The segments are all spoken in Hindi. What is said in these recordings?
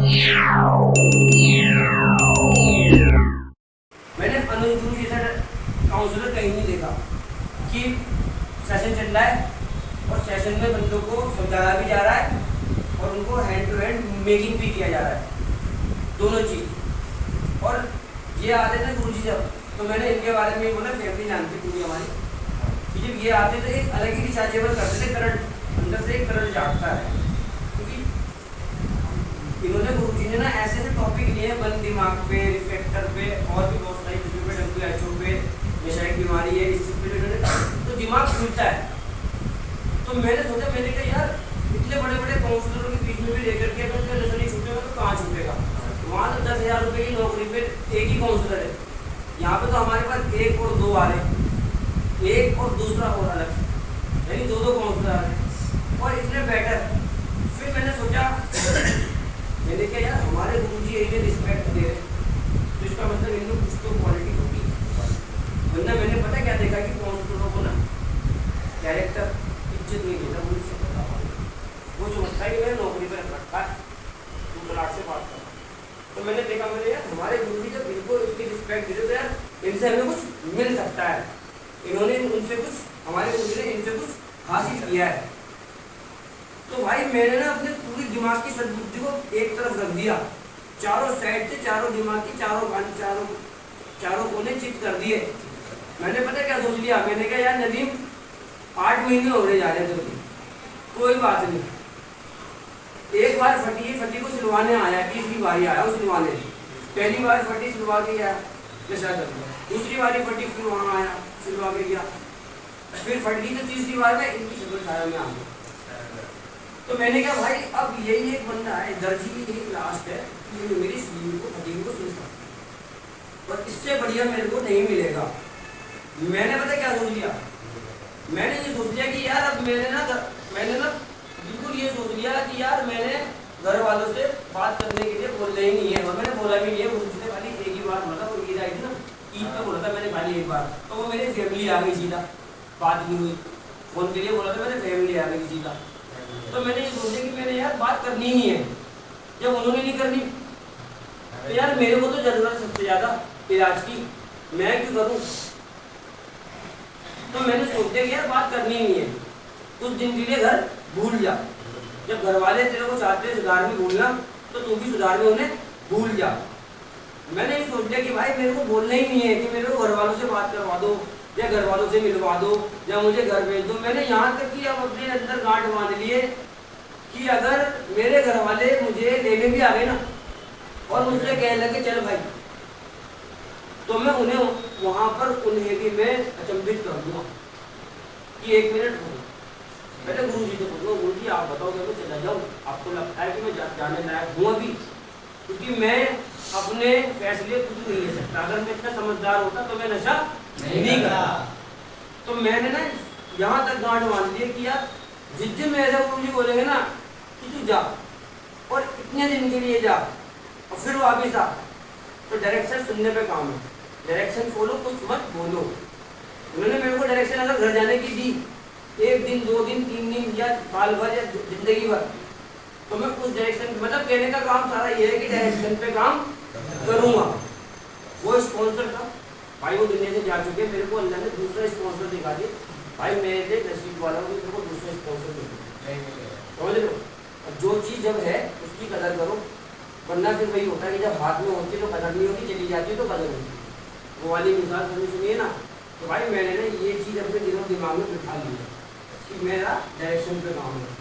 मैंने अनुज गुरु जैसा काउंसलर कहीं नहीं देखा कि सेशन चल रहा है और सेशन में बंदों को समझाया भी जा रहा है और उनको हैंड टू हैंड मेकिंग भी किया जा रहा है, दोनों चीज़। और ये आते थे गुरु जी जब, तो मैंने इनके बारे में बोला, फैमिली जानती पूरी हमारी, कि जब ये आते तो एक अलग ही रिचार्जेबल करते थे, करंट अंदर से एक करंट जागता है। क्योंकि इन्होंने गुरु जी ने ना ऐसे ऐसे टॉपिक लिए हैं, बंद दिमाग पे, रिफ्लेक्टर पे और भी बहुत सारी चीज़ों पे, WHO पे, नशा की बीमारी है, इस चीज़ पे इन्होंने तो दिमाग खुलता है। तो मैंने सोचा, मैंने कहा यार इतने बड़े बड़े काउंसलरों के बीच में भी लेकर के अगर उनका नशा नहीं छूटेगा तो कहाँ छूटेगा। वहाँ तो 10,000 रुपये की नौकरी पे एक ही काउंसलर है, यहाँ पे तो हमारे पास एक और दो आ रहे, एक और दूसरा और अलग, यानी दो दो काउंसलर आ रहे और इतने बेटर। फिर मैंने सोचा, मैंने कहा यार हमारे गुरु जी यही रिस्पेक्ट दे रहे, तो इसका मतलब इनमें कुछ तो क्वालिटी होगी। वरना मैंने पता क्या देखा कि काउंसलरों को ना कैरेक्टर इज्जत नहीं देता, मुझे से पता वो समझता है कि मैंने नौकरी पर रखा है, तू तलाक से बात कर। तो मैंने देखा, मैंने यार हमारे गुरु जी जब इनको इतनी रिस्पेक्ट दे, तो यार इनसे हमें कुछ मिल सकता है। इन्होंने उनसे कुछ, हमारे गुरु जी ने इनसे कुछ हासिल किया है। तो भाई मैंने ना अपने पूरी दिमाग की सद्बुद्धि को एक तरफ रख दिया, चारों साइड से, चारों दिमाग की चारों कोने चित कर दिए। मैंने पता क्या सोच लिया, मैंने कहा यार नदीम 8 महीने हो रहे जा रहे थे, कोई बात नहीं, एक बार फटी को सिलवाने आया, तीसरी बारी आया वो सिलवाने। पहली बार फटी सिलवा के गया, नशा कर दिया, दूसरी बारी फटी फिर वहाँ आया सिलवा के गया, फिर फट गई तो तीसरी बार में इनकी शक्ल छाया में आ गया। तो मैंने कहा भाई अब यही एक बंदा है, दर्जी यही लास्ट है कि मेरी स्लीव को फटी को सुन सकता, और इससे बढ़िया मेरे को नहीं मिलेगा। मैंने पता क्या सोच लिया, मैंने ये सोच लिया कि यार अब मैंने ना बिल्कुल ये सोच लिया कि यार मैंने घर वालों से बात करने के लिए बोलना ही नहीं है, और मैंने बोला भी नहीं है। उनसे खाली एक ही बार बोला था, वो ईद आई थी ना, ईद पे बोला था मैंने खाली एक बार, तो वो मेरी फैमिली आ गई सीधा, बात नहीं हुई, फोन के लिए बोला था मैंने, फैमिली आ गई सीधा। तो मैंने ये सोचा कि मैंने यार बात करनी ही नहीं है, जब उन्होंने नहीं करनी तो यार मेरे को तो जरूरत सबसे ज़्यादा इलाज की, मैं क्यों करूँ। तो मैंने सोचा कि यार बात करनी ही नहीं है, कुछ दिन के लिए घर भूल जा। जब घर वाले तेरे को चाहते हैं सुधार में भूलना, तो तू भी सुधार में उन्हें भूल जा। मैंने ये सोच लिया कि भाई मेरे को बोलना ही नहीं है कि मेरे को घर वालों से बात करवा दो या घर वालों से मिलवा दो या मुझे घर भेज दो। मैंने यहाँ तक कि अब अपने अंदर गांठ बांध लिए कि अगर मेरे घर वाले मुझे लेने भी आ गए ना और मुझसे कहने लगे चल भाई, तो मैं उन्हें वहाँ पर उन्हें भी मैं अचंभित कर दूँगा कि 1 मिनट हो। पहले गुरु जी को बोलूँगा, गुरु जी आप बताओ मैं चला जाऊँ, आपको लगता है कि मैं जाने लायक हूँ अभी, क्योंकि मैं अपने फैसले खुद नहीं ले सकता। अगर मैं इतना समझदार होता तो मैं नशा नहीं करता। तो मैंने ना यहाँ तक गांठ बांध लिया कि यार जिस दिन मेरे गुरु जी बोलेंगे ना कि तू जा और इतने दिन के लिए जा और फिर वापिस आ, तो डायरेक्शन सुनने पे काम है, डायरेक्शन फॉलो, कुछ मत बोलो। उन्होंने मेरे को डायरेक्शन अगर घर जाने की दी 1 दिन 2 दिन 3 दिन या साल भर या जिंदगी भर, तो मैं उस डायरेक्शन, मतलब कहने का काम सारा ये है कि डायरेक्शन पे काम करूँगा। वो स्पॉन्सर था भाई, वो दुनिया से जा चुके, मेरे को अल्लाह ने दूसरा स्पॉन्सर दिखा दिया भाई, मेरे नसीब वाला हूँ, मेरे को दूसरा स्पॉन्सर समझ लो। जो चीज़ जब है उसकी कदर करो, वरना फिर वही होता है कि जब हाथ में होती है तो कदर नहीं होती, चली जाती है तो कदर होती है। वो वाली मिसाल समझ सुनिए ना। तो भाई मैंने ना ये चीज़ अपने दिनों दिमाग में बिठा ली है कि मेरा डायरेक्शन पे काम है।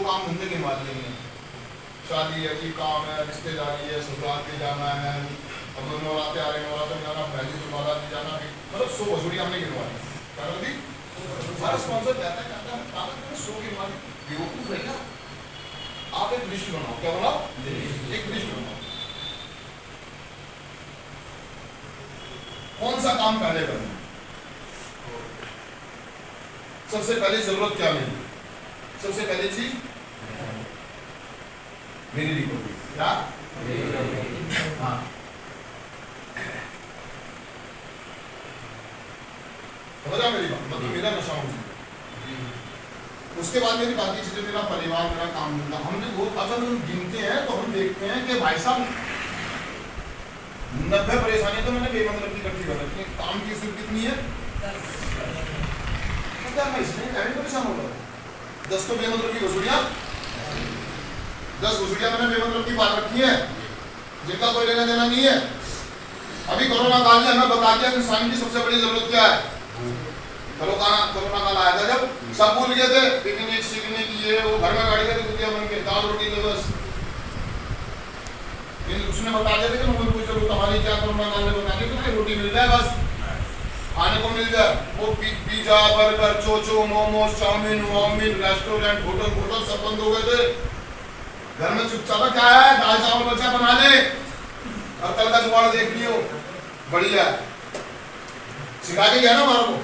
काम धंधे के मामले में शादी है कि काम है, रिश्तेदारी है, ससुराल के जाना है, अब नवरात्रे आ रहे, नवरात्र में जाना, पहले दोबारा नहीं जाना, मतलब 100 मजूरी हमने गिनवाई। हर स्पॉन्सर कहता है 100 गिनवाई, बेवकूफ है ना। आप एक लिस्ट बनाओ, क्या बनाओ, एक लिस्ट बनाओ, कौन सा काम पहले करना। सबसे पहले जरूरत क्या मिली, सबसे पहली चीज मेरी रिकवरी, क्या हाँ, 1 समझा मेरी बात, मतलब मेरा नशा मुझे। उसके बाद मेरी बाकी चीजें, मेरा परिवार, मेरा काम धंधा, हमने वो अगर हम गिनते हैं तो हम देखते हैं कि भाई साहब 90 परेशानियां तो मैंने बेमतलब की इकट्ठी कर रखी है। काम की सिर्फ कितनी है, क्या मैं इसमें परेशान हो रहा हूँ। 10 तो बेमतलब की वसूलियां, 10 वसूलियां मैंने बेमतलब की बात रखी है जिनका कोई लेना देना नहीं है। अभी कोरोना काल में हमें बता दिया इंसान की सबसे बड़ी जरूरत क्या है। कोरोना काल आया था जब सब भूल गए थे, पिकनिक सिकनिक ये वो, घर में गाड़ी का दुनिया बन के दाल रोटी तो बस। उसने बता दिया था कि मुझे कोई जरूरत हमारी क्या, कोरोना काल में बता दिया तो रोटी मिल जाए बस, खाने को मिल जाए। वो पिज्जा बर्गर चोचो मोमोज चाउमीन वाउमीन रेस्टोरेंट होटल सब बंद हो गए थे। घर में चुपचाप क्या है, दाल चावल बच्चा बना ले और कल का जुगाड़ देख लियो, बढ़िया सिखा के गया ना हमारे को।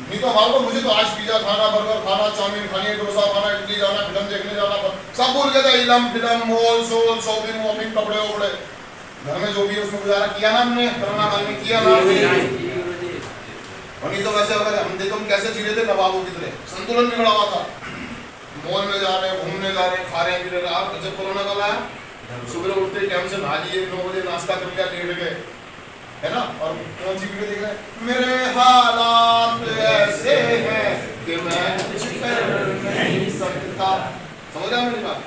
नहीं तो हमारे को, मुझे तो आज पिज्जा खाना, बर्गर खाना, चाउमीन खानी, डोसा खाना, इडली जाना, फिल्म देखने जाना, सब भूल गया था। इलम फिल्म मॉल सोल शॉपिंग वॉपिंग कपड़े वपड़े, घर में जो भी है उसमें गुजारा किया ना हमने, कोरोना काल में किया ना। और नहीं तो वैसे अगर हम देखो हम कैसे जी रहे थे नवाबों की तरह, संतुलन बिगड़ा हुआ था। मॉल में जा रहे हैं, घूमने जा रहे हैं, खा रहे हैं, पी रहे हैं। जब कोरोना काल आया, सुबह उठते टाइम से नहा लिए, 9 बजे नाश्ता कर लिया, लेट गए, है ना। और कौन सी वीडियो देख रहे हैं, मेरे हालात ऐसे हैं कि मैं कुछ कर नहीं सकता। समझ रहे हैं मेरी बात,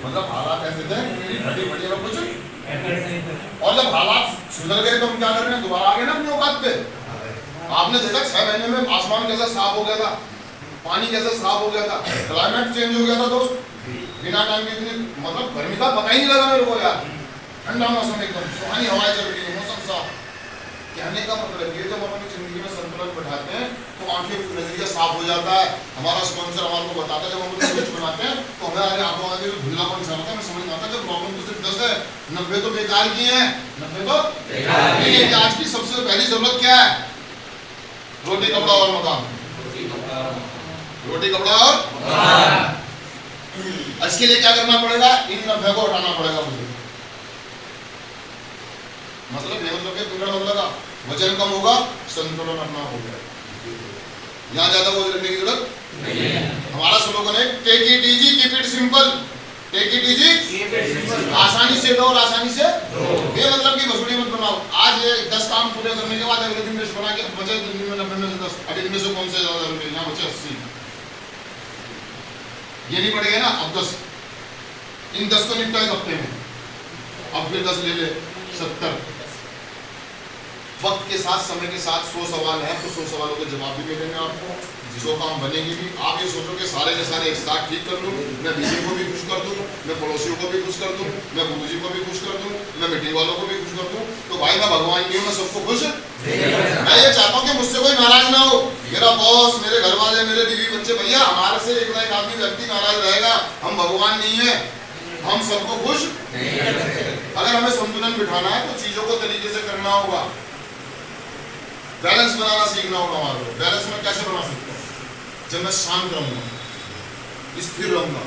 मतलब हालात ऐसे थे मेरी फटी फटी और कुछ। और जब हालात सुधर गए तो हम क्या कर रहे हैं, दोबारा आ गए ना अपनी औकात पे। आपने देखा 6 महीने में आसमान कैसा साफ हो गया था, पानी कैसा साफ हो गया था, क्लाइमेट चेंज हो गया था दोस्त। बिना टाइम के इतनी मतलब गर्मी का पता ही नहीं लगा मेरे को यार। ठंडा मौसम, एकदम सुहानी हवाएं चल रही है, मौसम साफ। कहने का मतलब ये, जब हम अपनी जिंदगी में संतुलन बैठाते हैं तो आंखें नजरिया साफ हो जाता है। हमारा स्पॉन्सर हमारे को बताता है, जब हम लोग स्विच बनाते हैं तो हमें आंखों आगे जो धुंधलापन सा होता है, हमें समझ में आता है जब प्रॉब्लम तो सिर्फ 10 है, 90 तो बेकार की है, 90 तो बेकार की है। आज की सबसे पहली जरूरत क्या है, रोटी कपड़ा और मकान। रोटी कपड़ा और मकान। इसके लिए क्या करना पड़ेगा, इन 90 को हटाना पड़ेगा मुझे। मतलब बेमतलब के पिंगड़ मत लगा, वजन कम होगा, संतुलन अपना हो गया। यहाँ ज्यादा बोझ रखने की जरूरत नहीं है। हमारा स्लोगन है take it easy keep it simple. Take it easy keep it simple, आसानी से लो और आसानी से बेमतलब की वसूली मत बनाओ। आज ये 10 काम पूरे करने के बाद अगले दिन लिस्ट बना के बचे दिन में 90 में से 10, अब इनमें से कौन से ज्यादा जरूरी है, यहाँ बचे 80। ये नहीं पड़ेगा ना, अब 10, इन 10 को निपटा एक हफ्ते में, अब फिर 10 ले ले 70। वक्त के साथ समय के साथ 100 सवाल है तो 100 सवालों के जवाब भी मिलेंगे आपको, 100 काम बनेगी भी। आप ये सोचो कि सारे के सारे एक साथ ठीक कर दूं, मैं बीवी को भी खुश कर दूं, मैं पड़ोसियों को भी खुश कर दूं, मैं गुरुजी को भी खुश कर दूं, मैं मिट्टी वालों को भी खुश कर दूं, तो भाई मैं भगवान नहीं हूं, मैं सबको खुश। मैं ये चाहता हूँ कि मुझसे कोई नाराज ना हो, मेरा बॉस, मेरे घर वाले, मेरे बीवी बच्चे, भैया हमारे से एक ना एक आदमी व्यक्ति नाराज रहेगा। हम भगवान नहीं है, हम सबको खुश नहीं कर सकते। अगर हमें संतुलन बिठाना है तो चीजों को तरीके से करना होगा, बैलेंस बनाना सीखना होगा हमारे को। बैलेंस में कैसे बना सकते हैं, जब मैं शांत रहूंगा, स्थिर रहूंगा,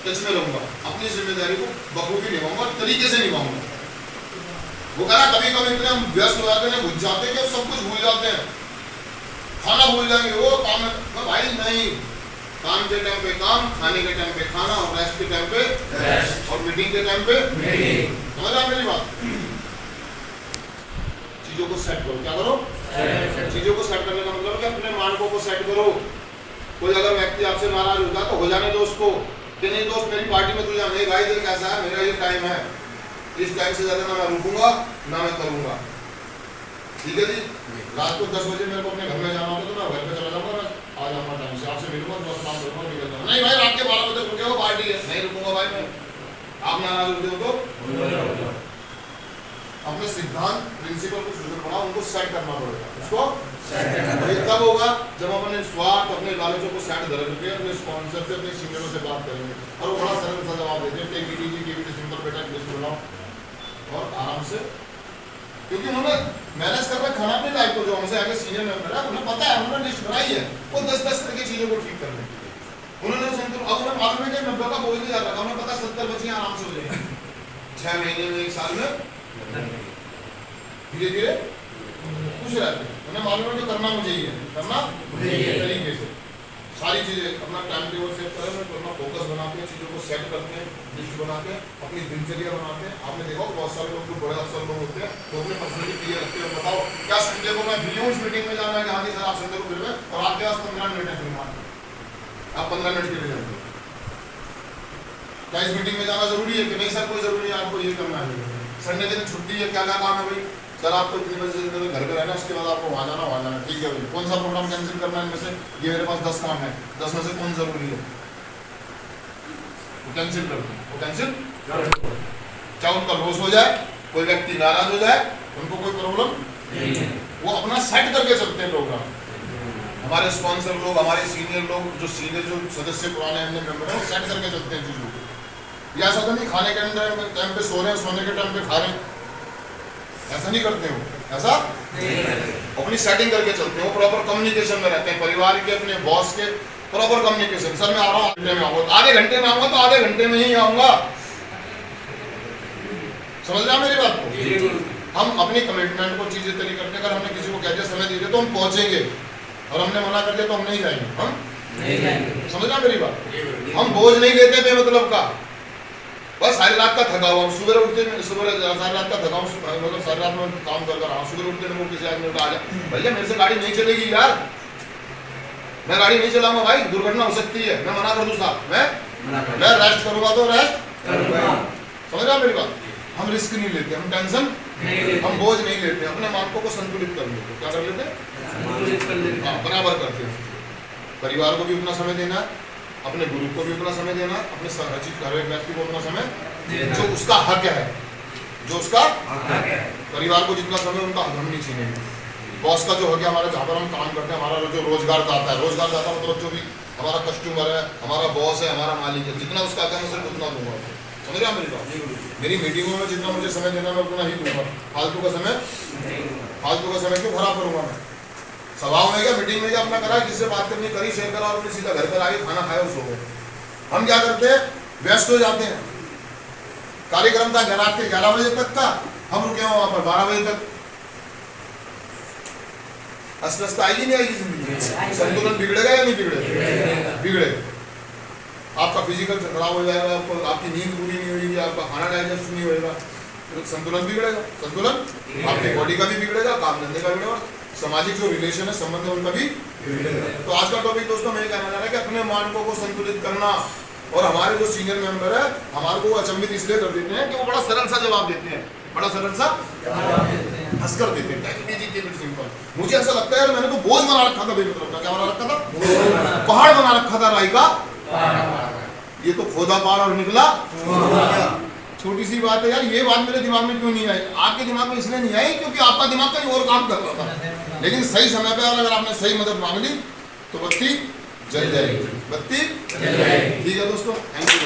टच में रहूंगा, अपनी जिम्मेदारी को बखूबी निभाऊंगा, तरीके से निभाऊंगा। वो कह रहा कभी कभी इतने हम व्यस्त हो जाते हैं, भूल जाते हैं कि सब कुछ भूल जाते हैं, खाना भूल जाएंगे, वो काम में भाई नहीं, काम के टाइम पे काम, खाने के टाइम पे खाना, और रेस्ट के टाइम पे रेस्ट, और मीटिंग के टाइम पे मीटिंग। समझ रहा मेरी बात। चीजों को सेट करो, क्या करो, चीजों को सेट करने का मतलब है अपने मानकों को सेट करो। कोई अगर व्यक्ति आपसे नाराज होता है तो हो जाने दो उसको, कि नहीं दोस्त मेरी पार्टी में तू जा, नहीं भाई देख कैसा है, मेरा ये टाइम है, इस टाइम से ज्यादा ना मैं रुकूंगा ना मैं करूंगा, ठीक है जी। रात को 10 बजे मेरे को अपने घर में जाना होता तो मैं घर पे चला जाऊंगा, मैं आ जाऊंगा टाइम से, आपसे मिलूंगा, दोस्त काम करूंगा, निकल जाऊंगा। नहीं भाई रात के 12 बजे रुके हो, पार्टी है, नहीं रुकूंगा भाई मैं। आप नाराज होते हो तो अपने सिद्धांत प्रिंसिपल को शुरू पड़ा, उनको सेट करना पड़ेगा, उसको सेट करना। ये तब होगा जब हम अपने स्वार्थ, अपने लालचों को सेट करके अपने स्पॉन्सर से, अपने सीनियरों से बात करेंगे और वो बड़ा सरल सा जवाब देते हैं, take it easy keep it simple, बेटा लिस्ट बनाओ और आराम से, क्योंकि उन्होंने मैनेज कर रखा खाना अपनी लाइफ को, जो हमसे आगे सीनियर मेंबर है उन्हें पता है, उन्होंने लिस्ट बनाई है, वो 10-10 तरह की चीजों को ठीक करने के लिए उन्होंने संतुलन। अब उन्हें मालूम है कि 90 का बोझ भी ज्यादा रखा, उन्हें पता 70 बच्चियां आराम से हो जाएंगी 6 महीने में, 1 साल में, धीरे धीरे खुश रहते हैं। हमें मालूम है कि करना मुझे ही है, करना मुझे ही है तरीके से सारी चीजें अपना टाइम टेबल सेट करें, अपना फोकस बनाते हैं, चीजों को सेट करते हैं, लिस्ट बनाते हैं, अपनी दिनचर्या बनाते हैं। आपने देखा बहुत सारे लोग जो बड़े अफसर लोग होते हैं वो अपने पर्सनली क्लियर रखते हैं, बताओ क्या संडे को मैं फ्री हूँ इस मीटिंग में जाना है कि हाँ जी सर आप संडे को फ्री हैं और आपके पास 15 मिनट है, फिर आप 15 मिनट के लिए जाएंगे। क्या इस मीटिंग में जाना जरूरी है कि नहीं सर? कोई जरूरी है, आपको ये करना है। संडे दिन छुट्टी है, क्या क्या काम है भाई? सर आपको इतनी बजे से घर पे रहना, उसके बाद आपको वहाँ जाना, ठीक है भाई। कौन सा प्रोग्राम कैंसिल करना है इनमें से? ये मेरे पास 10 काम है, 10 में से कौन जरूरी है वो कैंसिल कर दो, वो कैंसिल कर दो। चाहे उनका लॉस हो जाए, कोई व्यक्ति नाराज हो जाए, उनको कोई प्रॉब्लम नहीं है, वो अपना सेट करके चलते हैं प्रोग्राम। हमारे स्पॉन्सर लोग, हमारे सीनियर लोग, जो सदस्य पुराने हमने मेंबर हैं, वो सेट करके चलते हैं चीजों को। या ऐसा तो नहीं खाने के टाइम पे सो रहे हैं, सोने के टाइम पे खा रहे हैं, ऐसा नहीं करते हो, ऐसा अपनी सेटिंग करके चलते हो, प्रॉपर कम्युनिकेशन में रहते हैं, परिवार के, अपने बॉस के प्रॉपर कम्युनिकेशन। सर मैं आ रहा हूँ, घंटे में आऊंगा, आधे घंटे में आऊंगा तो आधे घंटे में ही आऊंगा। समझ रहे हैं मेरी बात को? हम अपनी कमिटमेंट को चीजें तरी करते, अगर हमने किसी को कह दिया समय दीजिए तो हम पहुंचेंगे, और हमने मना कर दिया तो हम नहीं जाएंगे, हम नहीं जाएंगे। समझ रहे हैं मेरी बात? हम बोझ नहीं लेते बेमतलब का, बस सारी रात का थका हुआ, सुबह उठते सारी रात का थका हूँ, मतलब सारी रात में काम कर रहा हूँ, सुबह उठते वो किसी आदमी आ जाए, भैया मेरे से गाड़ी नहीं चलेगी यार, मैं गाड़ी नहीं चलाऊंगा भाई, दुर्घटना हो सकती है, मैं मना कर दूं साहब, मैं रेस्ट करूंगा तो रेस्ट करूंगा। समझ रहे हैं मेरी बात? हम रिस्क नहीं लेते, हम टेंशन, हम बोझ नहीं लेते, अपने मार्कों को संतुलित कर लेते। क्या कर लेते? हाँ, बराबर करते हैं। परिवार को भी उतना समय देना, अपने गुरु को भी उतना समय देना, अपने हर एक व्यक्ति को उतना समय जो उसका हक है, जो उसका हक है। परिवार को जितना समय उनका हक हम नहीं छीनेंगे। बॉस का जो हक है, हमारा जहाँ पर हम काम करते हैं, हमारा जो रोजगारदाता है, रोजगारदाता मतलब जो भी हमारा कस्टमर है, हमारा बॉस है, हमारा मालिक है, जितना उसका हक है मैं सिर्फ उतना दूंगा। समझ रहे हैं मेरी बात? मेरी मीटिंगों में जितना मुझे समय देना मैं उतना ही दूंगा, फालतू का समय क्यों खराब करूंगा मैं? सभाओं में क्या, मीटिंग में क्या अपना करा, किससे बात करनी करी, शेयर करा और अपने सीधा घर पर आके खाना खाया और सो गए। हम क्या करते हैं, व्यस्त हो जाते हैं। कार्यक्रम था रात के 11 बजे तक का, हम रुके वहां पर 12 बजे तक। अस्वस्थता आएगी नहीं आएगी जिंदगी? संतुलन बिगड़ेगा या नहीं बिगड़ेगा? बिगड़ेगा। आपका फिजिकल खराब हो जाएगा, आपकी नींद पूरी नहीं होगी, आपका खाना डाइजेस्ट नहीं होगा, संतुलन बिगड़ेगा। संतुलन आपकी बॉडी का भी बिगड़ेगा, काम धंधे का बिगड़ेगा, सामाजिक जो रिलेशन है, संबंध है, उनका भी बिगड़ेगा। तो आज का टॉपिक दोस्तों मैं ये कहना चाह रहा है कि अपने मानकों को संतुलित करना। और हमारे जो सीनियर मेंबर है, हमारे को अचंभित इसलिए कर देते हैं कि वो बड़ा सरल सा जवाब देते हैं, बड़ा सरल सा हंसकर देते हैं, सिंपल। मुझे ऐसा लगता है यार मैंने तो बोझ बना रखा था, बेमतलब का। क्या बना रखा था? पहाड़ बना रखा था राई का, ये तो खोदा पहाड़ और निकला। छोटी सी बात है यार, ये बात मेरे दिमाग में क्यों नहीं आई? आपके दिमाग में इसलिए नहीं आई क्योंकि आपका दिमाग कहीं और काम कर रहा था। लेकिन सही समय पे अगर आपने सही मदद मांग ली तो बत्ती जल जाएगी, बत्ती जल जाएगी। ठीक है दोस्तों, थैंक यू।